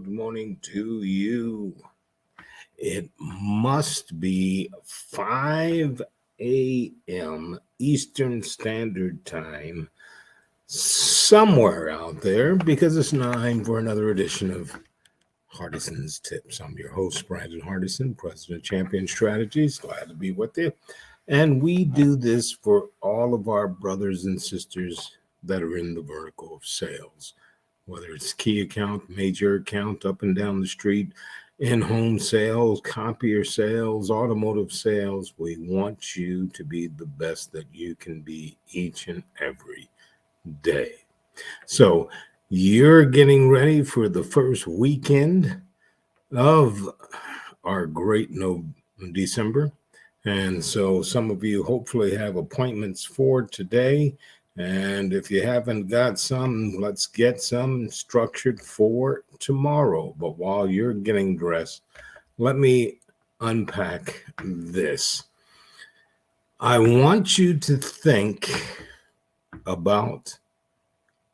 good morning to you. It must be 5 a.m. Eastern Standard Time somewhere out there because it's 9 for another edition of Hardison's Tips. I'm your host, Brandon Hardison, President of Champion Strategies. Glad to be with you. And we do this for all of our brothers and sisters that are in the vertical of sales, whether it's key account, major account, up and down the street, in-home sales, copier sales, automotive sales. We want you to be the best that you can be each and every day. So you're getting ready for the first weekend of our great December. And so some of you hopefully have appointments for today. And if you haven't got some, let's get some structured for tomorrow. But while you're getting dressed, let me unpack this. I want you to think about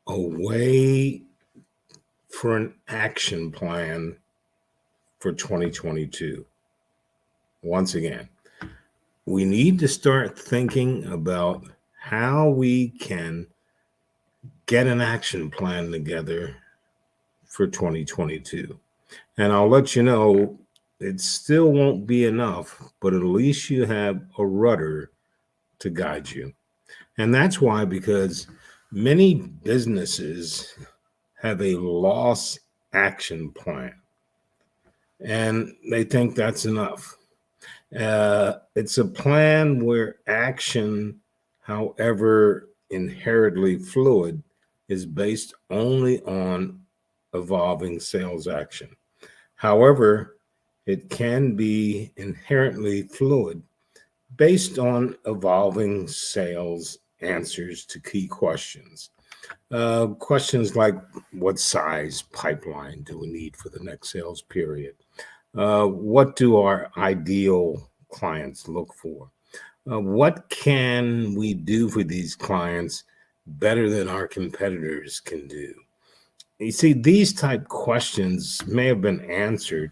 a way for an action plan for 2022. Once again, we need to start thinking about how we can get an action plan together for 2022. And I'll let you know, it still won't be enough, but at least you have a rudder to guide you. And that's why, because many businesses have a loss action plan, and they think that's enough. It's a plan where action, however inherently fluid, is based only on evolving sales action. However, it can be inherently fluid based on evolving sales answers to key questions. Questions like, what size pipeline do we need for the next sales period? What do our ideal clients look for? What can we do for these clients better than our competitors can do? You see, these type questions may have been answered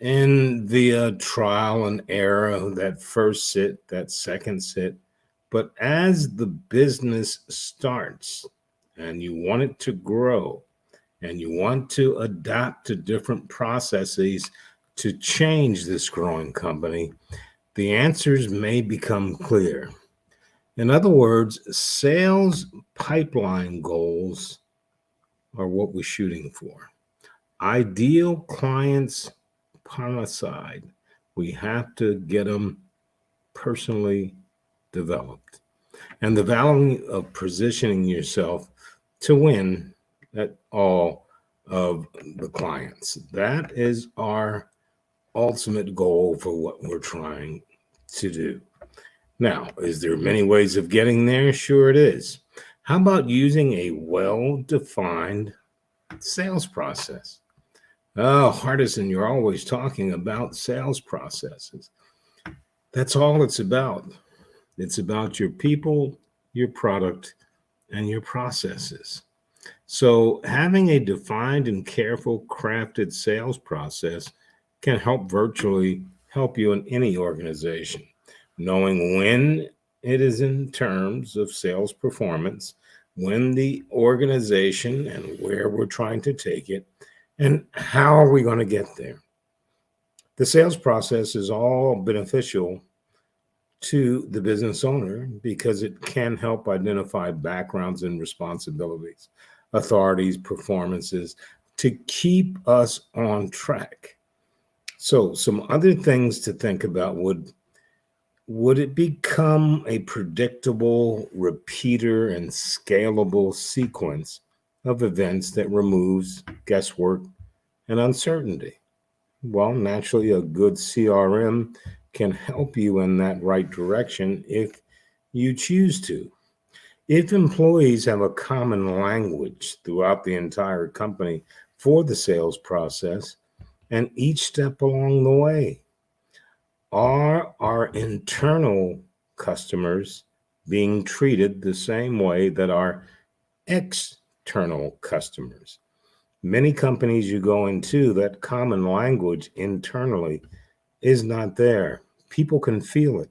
in the trial and error, that first sit, that second sit. But as the business starts and you want it to grow and you want to adapt to different processes to change this growing company, the answers may become clear. In other words, sales pipeline goals are what we're shooting for. Ideal clients upon our side, we have to get them personally developed. And the value of positioning yourself to win at all of the clients. That is our ultimate goal for what we're trying to do. Now, is there many ways of getting there? Sure it is. How about using a well-defined sales process? Oh, Hardison, you're always talking about sales processes. That's all it's about. It's about your people, your product, and your processes. So having a defined and careful crafted sales process can help you in any organization. Knowing when it is in terms of sales performance, when the organization and where we're trying to take it, and how are we going to get there? The sales process is all beneficial to the business owner because it can help identify backgrounds and responsibilities, authorities, performances, to keep us on track. So some other things to think about would it become a predictable, repeater, and scalable sequence of events that removes guesswork and uncertainty? Well, naturally, a good CRM can help you in that right direction if you choose to. If employees have a common language throughout the entire company for the sales process and each step along the way, are our internal customers being treated the same way that our external customers? Many companies you go into, that common language internally is not there. People can feel it.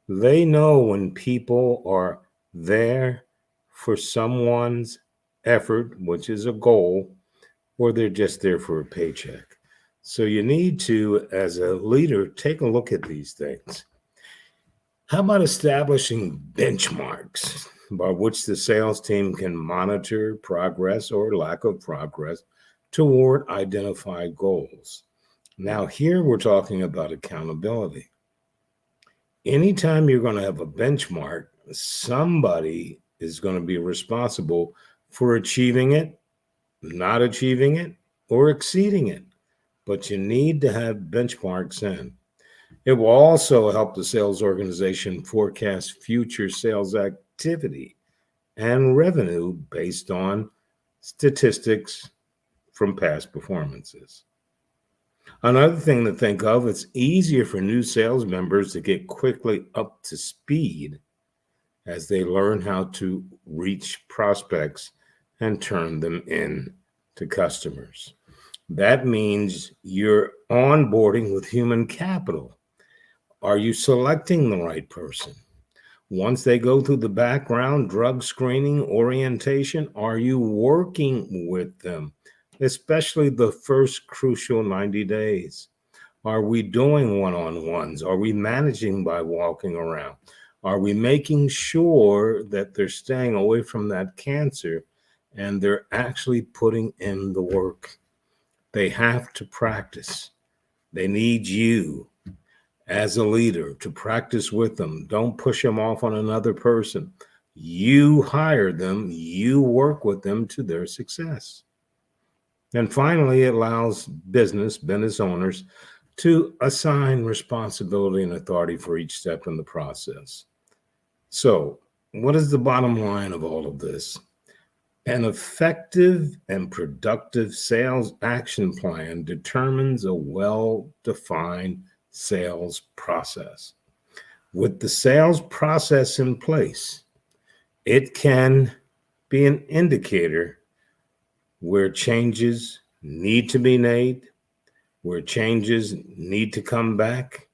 They know when people are there for someone's effort, which is a goal, or they're just there for a paycheck. So you need to, as a leader, take a look at these things. How about establishing benchmarks by which the sales team can monitor progress or lack of progress toward identified goals? Now, here we're talking about accountability. Anytime you're going to have a benchmark, somebody is going to be responsible for achieving it, not achieving it, or exceeding it. But you need to have benchmarks in. It will also help the sales organization forecast future sales activity and revenue based on statistics from past performances. Another thing to think of, it's easier for new sales members to get quickly up to speed as they learn how to reach prospects and turn them into customers. That means you're onboarding with human capital. Are you selecting the right person? Once they go through the background, drug screening, orientation, are you working with them, especially the first crucial 90 days? Are we doing one-on-ones? Are we managing by walking around? Are we making sure that they're staying away from that cancer and they're actually putting in the work? They have to practice. They need you as a leader to practice with them. Don't push them off on another person. You hire them, you work with them to their success. And finally, it allows business owners to assign responsibility and authority for each step in the process. So, what is the bottom line of all of this? An effective and productive sales action plan determines a well-defined sales process. With the sales process in place, it can be an indicator where changes need to be made, where changes need to come back,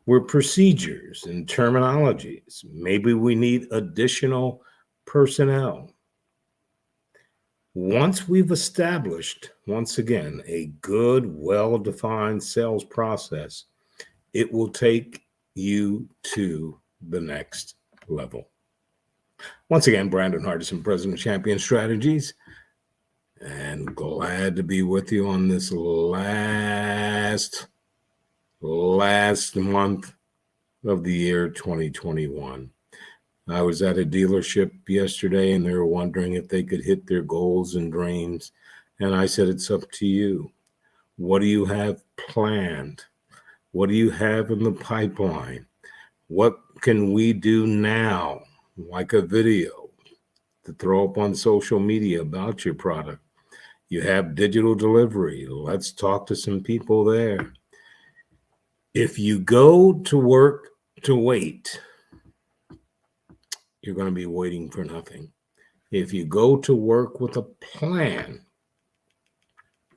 where procedures and terminologies, maybe we need additional personnel. Once we've established, once again, a good, well-defined sales process, it will take you to the next level. Once again, Brandon Hardison, President of Champion Strategies, and glad to be with you on this last month of the year 2021. I was at a dealership yesterday and they were wondering if they could hit their goals and dreams. And I said, it's up to you. What do you have planned? What do you have in the pipeline? What can we do now, like a video to throw up on social media about your product? You have digital delivery. Let's talk to some people there. If you go to work to wait, you're going to be waiting for nothing. If you go to work with a plan,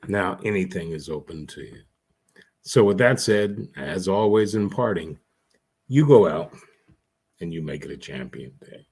now anything is open to you. So with that said, as always in parting, you go out and you make it a champion day.